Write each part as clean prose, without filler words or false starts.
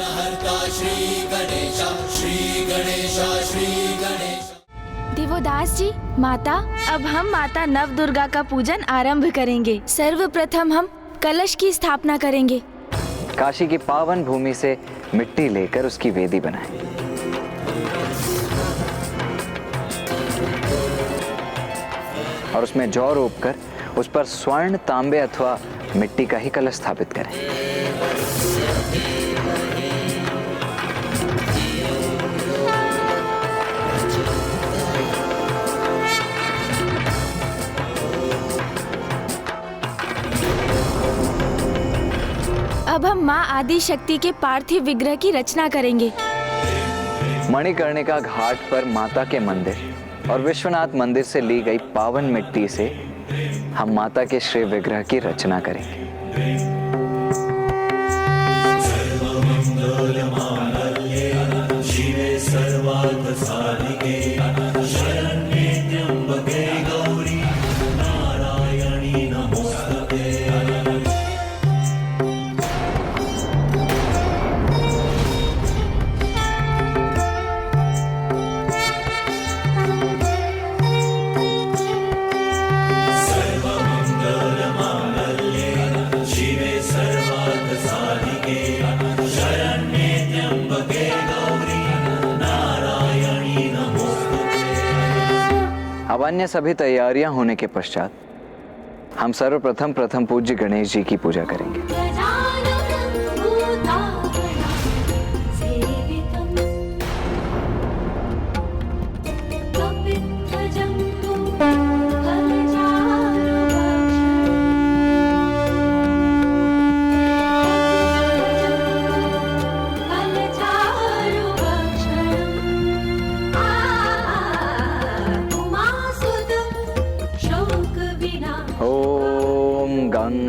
विघ्नहर्ता श्री गणेश, श्री गणेश, श्री गणेश। देवोदास जी, माता, अब हम माता नव दुर्गा का पूजन आरंभ करेंगे। सर्वप्रथम हम कलश की स्थापना करेंगे। काशी की पावन भूमि से मिट्टी लेकर उसकी वेदी बनाएं। और उसमें जौ रोपकर उस पर स्वर्ण, तांबे अथवा मिट्टी का ही कलश स्थापित करें। अब हम माँ आदि शक्ति के पार्थिव विग्रह की रचना करेंगे। मणिकर्णिका घाट पर माता के मंदिर और विश्वनाथ मंदिर से ली गई पावन मिट्टी से हम माता के श्री विग्रह की रचना करेंगे। शिवे सर्वार्थ साधिके, शरण्ये त्र्यंबके गौरी, नारायणी नमोस्तुते। अब अन्य सभी तैयारियां होने के पश्चात हम सर्वप्रथम प्रथम पूज्य गणेश जी की पूजा करेंगे।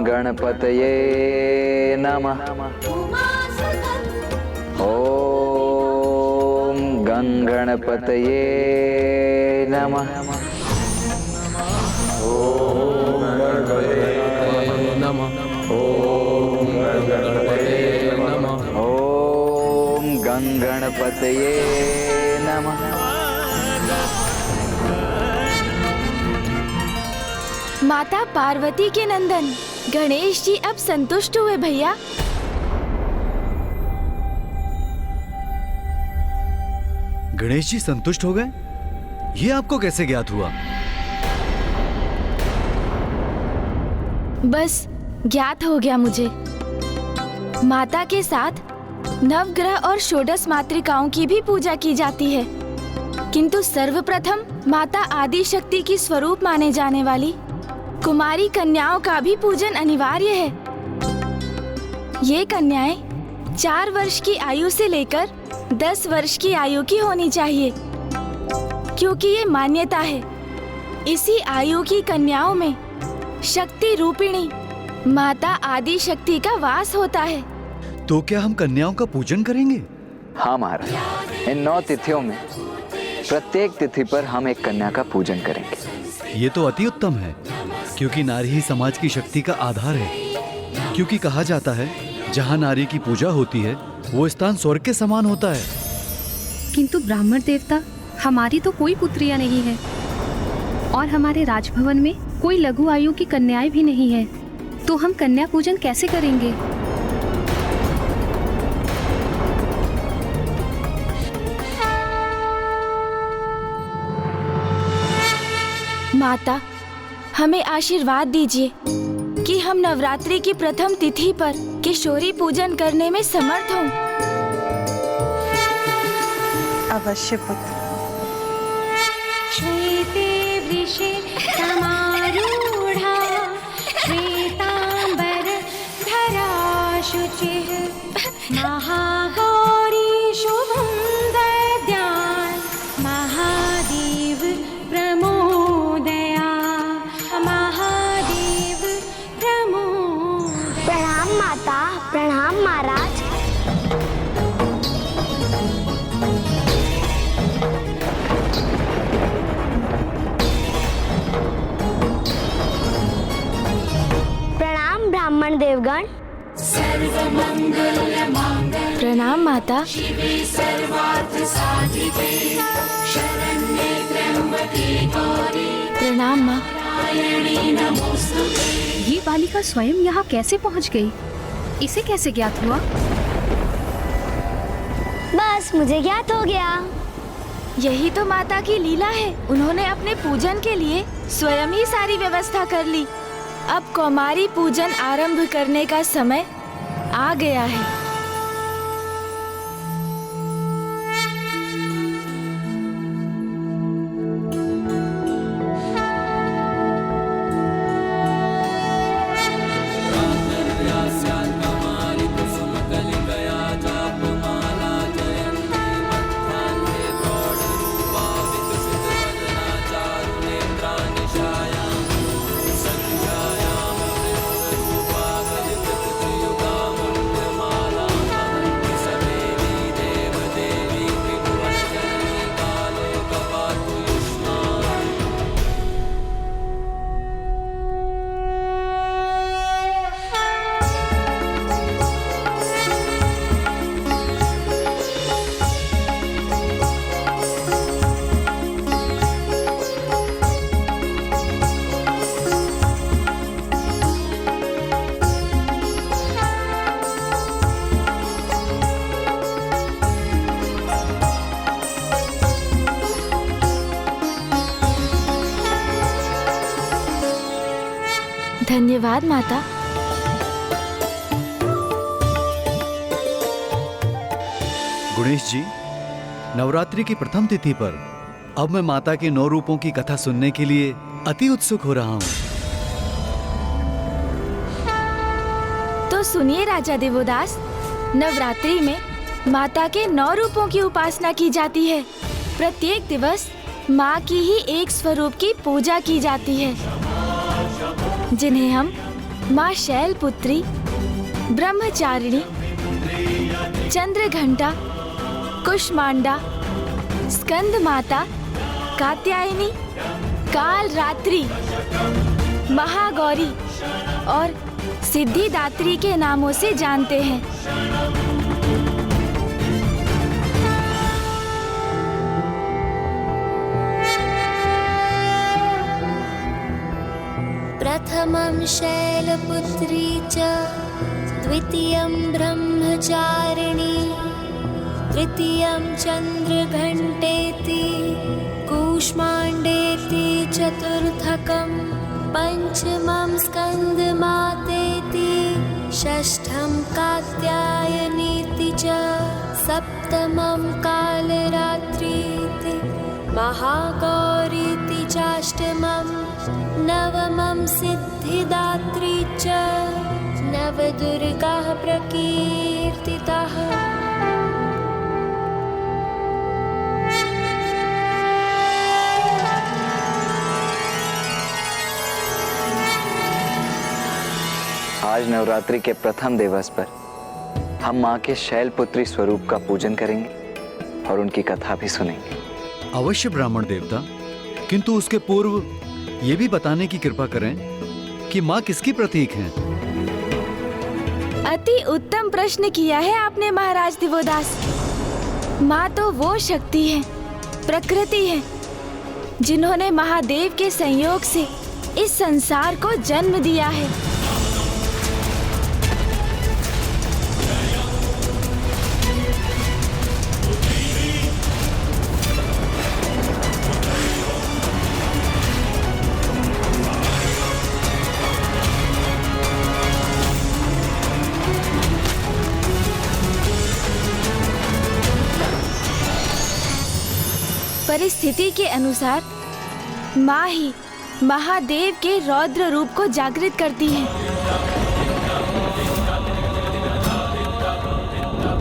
गणपतये नमः। ओम गणपतये नमः। ओम गणपतये नमः। ओम गणपतये नमः। ओम गणपतये नमः। माता पार्वती के नंदन गणेश जी अब संतुष्ट हुए भैया। गणेश जी संतुष्ट हो गए? ये आपको कैसे ज्ञात हुआ? बस ज्ञात हो गया मुझे। माता के साथ नवग्रह और षोडश मातृकाओं की भी पूजा की जाती है, किंतु सर्वप्रथम माता आदि शक्ति की स्वरूप माने जाने वाली कुमारी कन्याओं का भी पूजन अनिवार्य है। ये कन्याएं 4 वर्ष की आयु से लेकर 10 वर्ष की आयु की होनी चाहिए, क्योंकि ये मान्यता है इसी आयु की कन्याओं में शक्ति रूपिणी माता आदि शक्ति का वास होता है। तो क्या हम कन्याओं का पूजन करेंगे? हाँ महाराज, इन 9 तिथियों में प्रत्येक तिथि पर हम एक कन्या का पूजन करेंगे। ये तो अति उत्तम है, क्योंकि नारी ही समाज की शक्ति का आधार है। क्योंकि कहा जाता है जहाँ नारी की पूजा होती है वो स्थान स्वर्ग के समान होता है। किंतु ब्राह्मण देवता, हमारी तो कोई पुत्रियां नहीं है और हमारे राजभवन में कोई लघु आयु की कन्याएं भी नहीं है, तो हम कन्या पूजन कैसे करेंगे? माता, हमें आशीर्वाद दीजिए कि हम नवरात्रि की प्रथम तिथि पर किशोरी पूजन करने में समर्थ हों। अवश्य पुत्र। श्वेते वृषे समारूढ़ा, श्वेतांबर धरा शुचिः, महागौरी शुभं दद्यात्, महादेव प्रमोदया, महादेव प्रमोदया। प्रणाम माता, प्रणाम महाराज। प्रणाम ब्राह्मण देवगण। प्रणाम माता। प्रणाम माँ। ये बालिका स्वयं यहाँ कैसे पहुँच गई? इसे कैसे ज्ञात हुआ? बस मुझे ज्ञात हो गया। यही तो माता की लीला है। उन्होंने अपने पूजन के लिए स्वयं ही सारी व्यवस्था कर ली। अब कौमारी पूजन आरंभ करने का समय आ गया है। धन्यवाद माता। गुणेश जी, नवरात्रि की प्रथम तिथि पर अब मैं माता के 9 रूपों की कथा सुनने के लिए अति उत्सुक हो रहा हूँ। तो सुनिए राजा देवोदास, नवरात्रि में माता के 9 रूपों की उपासना की जाती है। प्रत्येक दिवस माँ की ही एक स्वरूप की पूजा की जाती है, जिन्हें हम माँ शैलपुत्री, ब्रह्मचारिणी, चंद्रघंटा, कुष्मांडा, स्कंद माता, कात्यायनी, कालरात्रि, महागौरी और सिद्धिदात्री के नामों से जानते हैं। प्रथमं शैलपुत्री च, द्वितीयं ब्रह्मचारिणी, तृतीयं चन्द्रघण्टेति, कूष्माण्डेति, चतुर्थकं पञ्चमं स्कन्दमातेति, षष्ठं कात्यायनीति च, सप्तमं कालरात्रीति, महागौरीति चाष्टमं, नवमं सिद्धिदात्री च, नवदुर्गाः प्रकीर्तिताः। आज नवरात्रि के प्रथम दिवस पर हम माँ के शैलपुत्री स्वरूप का पूजन करेंगे और उनकी कथा भी सुनेंगे। अवश्य ब्राह्मण देवता, किंतु उसके पूर्व ये भी बताने की कृपा करें कि माँ किसकी प्रतीक हैं? अति उत्तम प्रश्न किया है आपने महाराज दिवोदास। माँ तो वो शक्ति है, प्रकृति है, जिन्होंने महादेव के संयोग से इस संसार को जन्म दिया है। परिस्थिति के अनुसार माँ ही महादेव के रौद्र रूप को जागृत करती है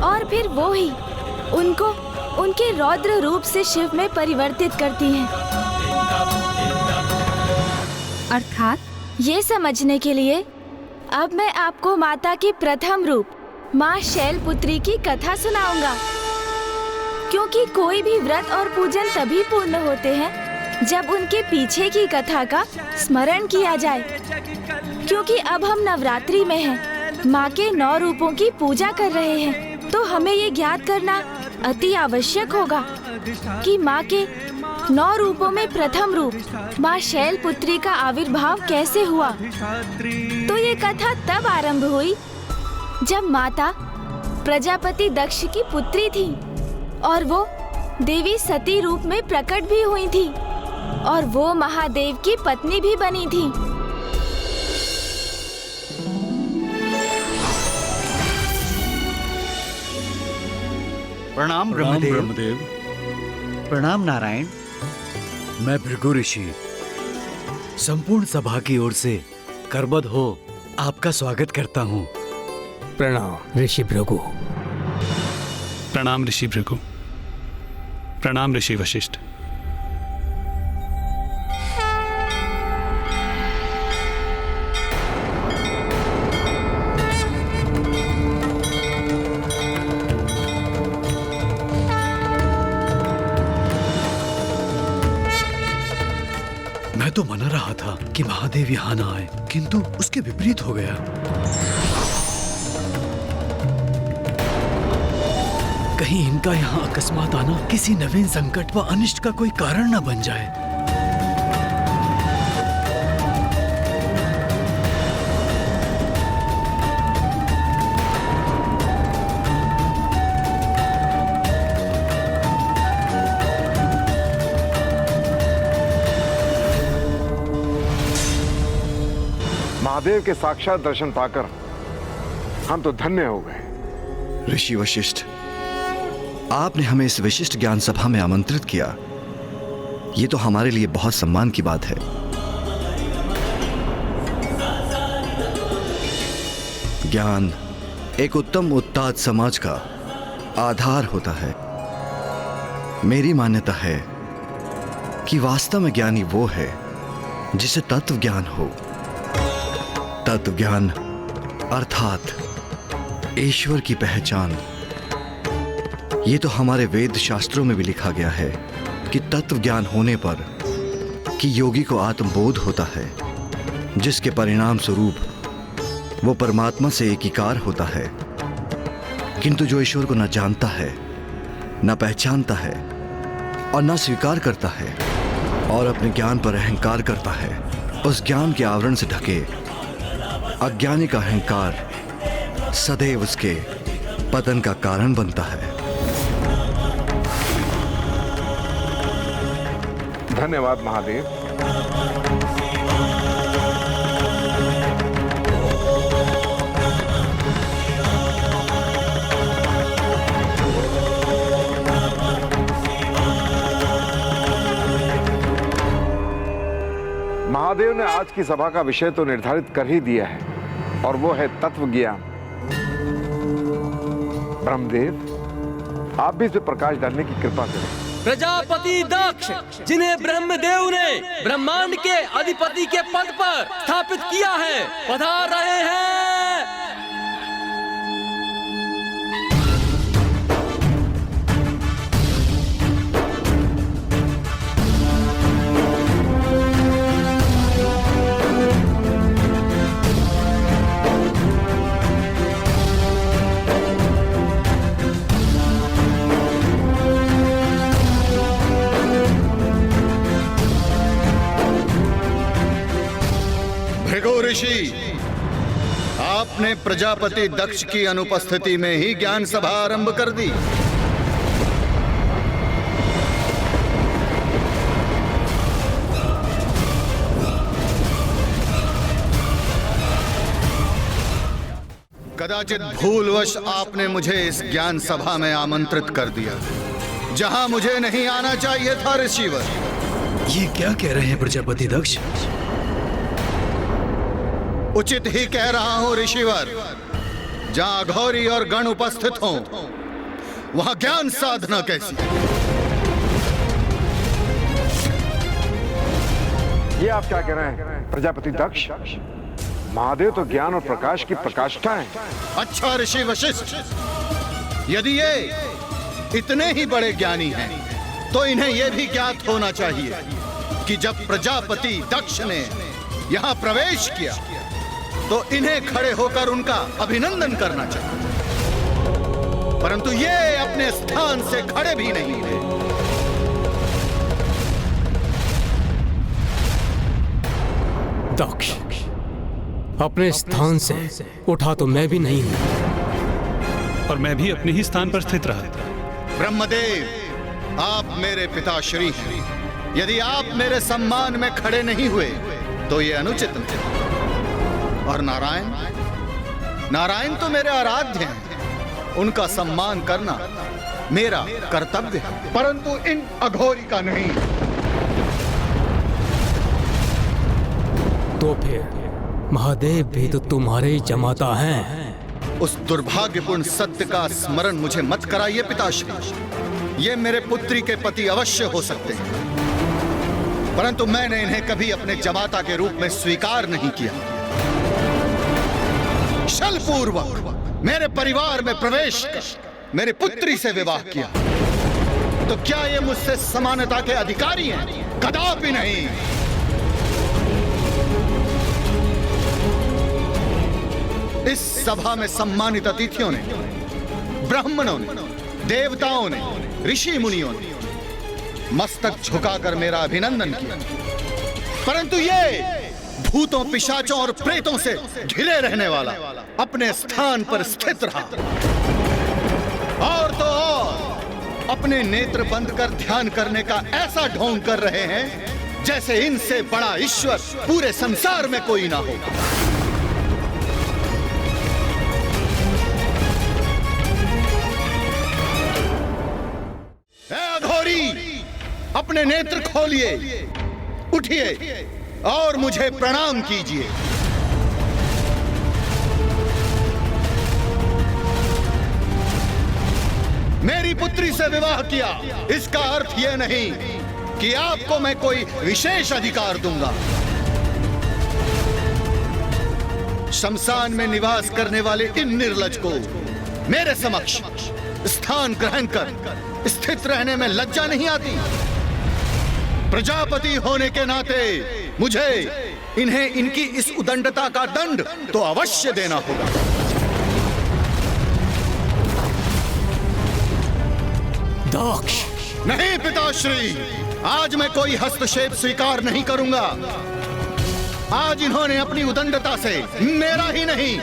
और फिर वो ही उनको उनके रौद्र रूप से शिव में परिवर्तित करती हैं। अर्थात ये समझने के लिए अब मैं आपको माता के प्रथम रूप माँ शैलपुत्री की कथा सुनाऊंगा, क्योंकि कोई भी व्रत और पूजन तभी पूर्ण होते हैं जब उनके पीछे की कथा का स्मरण किया जाए। क्योंकि अब हम नवरात्रि में हैं, माँ के 9 रूपों की पूजा कर रहे हैं। तो हमें ये ज्ञात करना अति आवश्यक होगा कि माँ के 9 रूपों में प्रथम रूप माँ शैलपुत्री का आविर्भाव कैसे हुआ। तो ये कथा तब आरंभ हुई जब माता प्रजापति दक्ष की पुत्री थी और वो देवी सती रूप में प्रकट भी हुई थी और वो महादेव की पत्नी भी बनी थी। प्रणाम ब्रह्मदेव। प्रणाम नारायण। मैं भृगु ऋषि संपूर्ण सभा की ओर से करबद्ध हो आपका स्वागत करता हूँ। प्रणाम ऋषि भृगु। प्रणाम ऋषि भृगु। प्रणाम ऋषि वशिष्ठ। मैं तो मना रहा था कि महादेव यहाँ ना आए, किंतु उसके विपरीत हो गया। कहीं इनका यहाँ अकस्मात आना किसी नवीन संकट व अनिष्ट का कोई कारण न बन जाए। महादेव के साक्षात दर्शन पाकर हम तो धन्य हो गए। ऋषि वशिष्ठ, आपने हमें इस विशिष्ट ज्ञान सभा में आमंत्रित किया, ये तो हमारे लिए बहुत सम्मान की बात है। ज्ञान एक उत्तम उत्ताद समाज का आधार होता है। मेरी मान्यता है कि वास्तव में ज्ञानी वो है जिसे तत्व ज्ञान हो। तत्व ज्ञान अर्थात ईश्वर की पहचान। ये तो हमारे वेद शास्त्रों में भी लिखा गया है कि तत्व ज्ञान होने पर कि योगी को आत्मबोध होता है, जिसके परिणाम स्वरूप वो परमात्मा से एकीकार होता है। किंतु जो ईश्वर को न जानता है, न पहचानता है और न स्वीकार करता है और अपने ज्ञान पर अहंकार करता है, उस ज्ञान के आवरण से ढके अज्ञानी का अहंकार सदैव उसके पतन का कारण बनता है। धन्यवाद महादेव। महादेव ने आज की सभा का विषय तो निर्धारित कर ही दिया है और वो है तत्व ज्ञान। ब्रह्मदेव, आप भी इस पे प्रकाश डालने की कृपा करें। प्रजापति दक्ष, जिन्हें ब्रह्मदेव ने ब्रह्मांड के अधिपति के पद पर स्थापित किया है, पधार रहे हैं। ऋषि, आपने प्रजापति दक्ष की अनुपस्थिति में ही ज्ञान सभा आरंभ कर दी। कदाचित भूलवश आपने मुझे इस ज्ञान सभा में आमंत्रित कर दिया जहां मुझे नहीं आना चाहिए था। ऋषिवर, ये क्या कह रहे हैं प्रजापति दक्ष? उचित ही कह रहा हूं ऋषिवर। जहां अघोरी और गण उपस्थित हों, वहां ज्ञान साधना कैसी? ये आप क्या कह रहे हैं प्रजापति दक्ष? महादेव तो ज्ञान और प्रकाश की प्रकाष्ठा है। अच्छा ऋषि वशिष्ठ, यदि ये इतने ही बड़े ज्ञानी हैं, तो इन्हें यह भी ज्ञात होना चाहिए कि जब प्रजापति दक्ष ने यहां प्रवेश किया तो इन्हें खड़े होकर उनका अभिनंदन करना चाहिए। परंतु ये अपने स्थान से खड़े भी नहीं है। दक्ष, अपने स्थान से उठा तो मैं भी नहीं हूं, और मैं भी अपने ही स्थान पर स्थित रहा। ब्रह्मदेव, आप मेरे पिताश्री हैं। यदि आप मेरे सम्मान में खड़े नहीं हुए तो ये अनुचित है। और नारायण, नारायण तो मेरे आराध्य हैं, उनका सम्मान करना मेरा कर्तव्य है, परंतु इन अघोरी का नहीं। तो फिर महादेव भी तो तुम्हारे ही जमाता हैं। उस दुर्भाग्यपूर्ण सत्य का स्मरण मुझे मत कराइए पिताश्री। ये मेरे पुत्री के पति अवश्य हो सकते हैं, परंतु मैंने इन्हें कभी अपने जमाता के रूप में स्वीकार नहीं किया। छलपूर्वक मेरे परिवार में प्रवेश कर मेरी पुत्री से विवाह किया, तो क्या ये मुझसे समानता के अधिकारी हैं? कदापि नहीं। इस सभा में सम्मानित अतिथियों ने, ब्राह्मणों ने, देवताओं ने, ऋषि मुनियों ने मस्तक झुकाकर मेरा अभिनंदन किया, परंतु ये भूतों, पिशाचों और प्रेतों से घिरे रहने वाला अपने स्थान पर स्थित रहा। और तो और अपने नेत्र बंद कर ध्यान करने का ऐसा ढोंग कर रहे हैं जैसे इनसे बड़ा ईश्वर पूरे संसार में कोई ना हो। अपने नेत्र खोलिए, उठिए और मुझे प्रणाम कीजिए। मेरी पुत्री से विवाह किया, इसका अर्थ यह नहीं कि आपको मैं कोई विशेष अधिकार दूंगा। शमशान में निवास करने वाले इन निर्लज को मेरे समक्ष स्थान ग्रहण कर स्थित रहने में लज्जा नहीं आती? प्रजापति होने के नाते मुझे इन्हें इनकी इस उदंडता का दंड तो अवश्य देना होगा। दक्ष, नहीं पिताश्री, आज मैं कोई हस्तक्षेप स्वीकार नहीं करूंगा। आज इन्होंने अपनी उदंडता से मेरा ही नहीं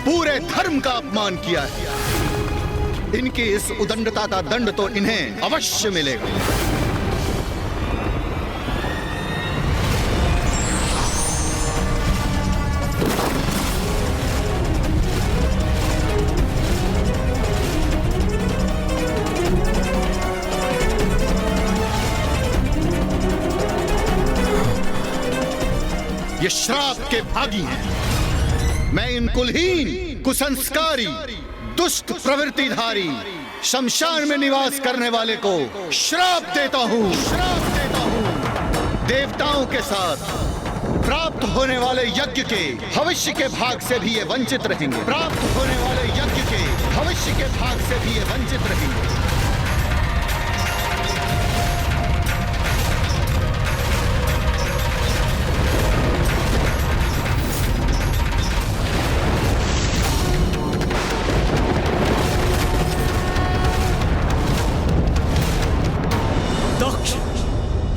पूरे धर्म का अपमान किया है। इनकी इस उदंडता का दंड तो इन्हें अवश्य मिलेगा। ये श्राप के भागी हैं। मैं इन कुलहीन, कुसंस्कारी, दुष्ट प्रवृत्तिधारी, शमशान में निवास करने वाले को श्राप देता हूँ। श्राप देता हूँ। देवताओं के साथ प्राप्त होने वाले यज्ञ के भविष्य के भाग से भी ये वंचित रहेंगे। प्राप्त होने वाले यज्ञ के भविष्य के भाग से भी ये वंचित रहेंगे।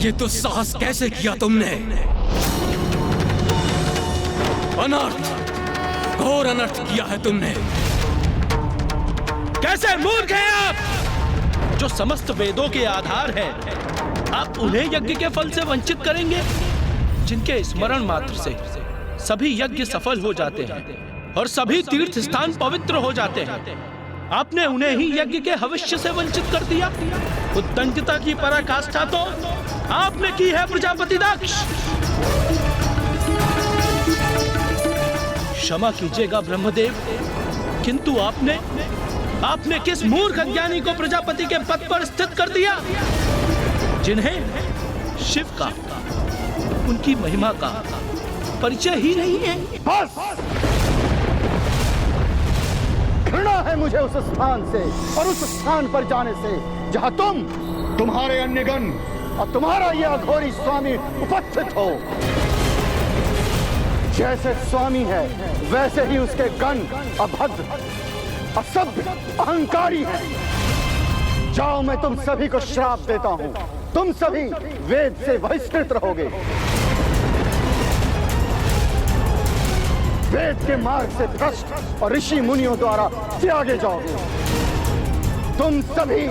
ये तो साहस कैसे किया तुमने? अनर्थ, घोर अनर्थ किया है तुमने। कैसे मूर्ख हैं आप? जो समस्त वेदों के आधार हैं, आप उन्हें यज्ञ के फल से वंचित करेंगे? जिनके स्मरण मात्र से सभी यज्ञ सफल हो जाते हैं और सभी तीर्थ स्थान पवित्र हो जाते हैं, आपने उन्हें ही यज्ञ के भविष्य से वंचित कर दिया। उद्दंडता की पराकाष्ठा तो आपने की है प्रजापति दक्ष। क्षमा कीजिएगा ब्रह्मदेव, किंतु आपने किस मूर्ख अज्ञानी को प्रजापति के पद पर स्थित कर दिया, जिन्हें शिव का, उनकी महिमा का परिचय ही नहीं है। बस! घृणा है मुझे उस स्थान से और उस स्थान पर जाने से जहां तुम्हारे अन्यगण और तुम्हारा यह अघोरी स्वामी उपस्थित हो। जैसे स्वामी है वैसे ही उसके गण अभद्र, असभ्य, अहंकारी हैं। जाओ, मैं तुम सभी को श्राप देता हूं। तुम सभी वेद से बहिष्कृत रहोगे, वेद के मार्ग से भ्रष्ट और ऋषि मुनियों द्वारा त्यागे जाओगे। तुम सभी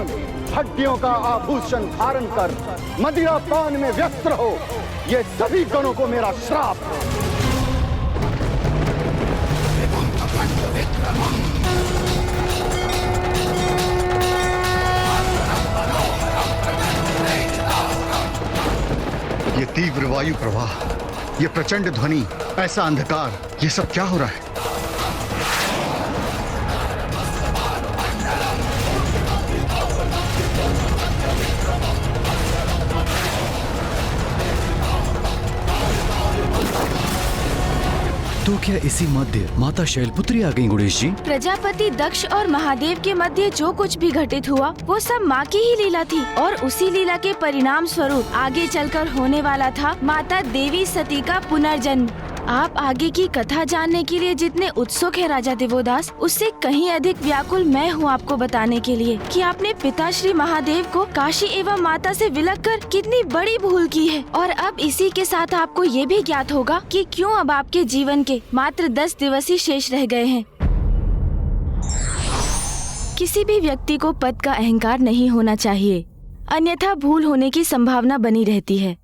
हड्डियों का आभूषण धारण कर मदिरा पान में व्यस्त रहो। ये सभी गणों को मेरा श्राप है। ये तीव्र वायु प्रवाह, ये प्रचंड ध्वनि, ऐसा अंधकार, ये सब क्या हो रहा है? तो क्या इसी मध्य माता शैलपुत्री आ गई गणेश जी? प्रजापति दक्ष और महादेव के मध्य जो कुछ भी घटित हुआ वो सब माँ की ही लीला थी और उसी लीला के परिणाम स्वरूप आगे चलकर होने वाला था माता देवी सती का पुनर्जन्म। आप आगे की कथा जानने के लिए जितने उत्सुक है राजा देवोदास, उससे कहीं अधिक व्याकुल मैं हूँ आपको बताने के लिए कि आपने पिता श्री महादेव को काशी एवं माता से विलग कर कितनी बड़ी भूल की है। और अब इसी के साथ आपको ये भी ज्ञात होगा कि क्यों अब आपके जीवन के मात्र 10 दिवस ही शेष रह गए हैं। किसी भी व्यक्ति को पद का अहंकार नहीं होना चाहिए, अन्यथा भूल होने की संभावना बनी रहती है।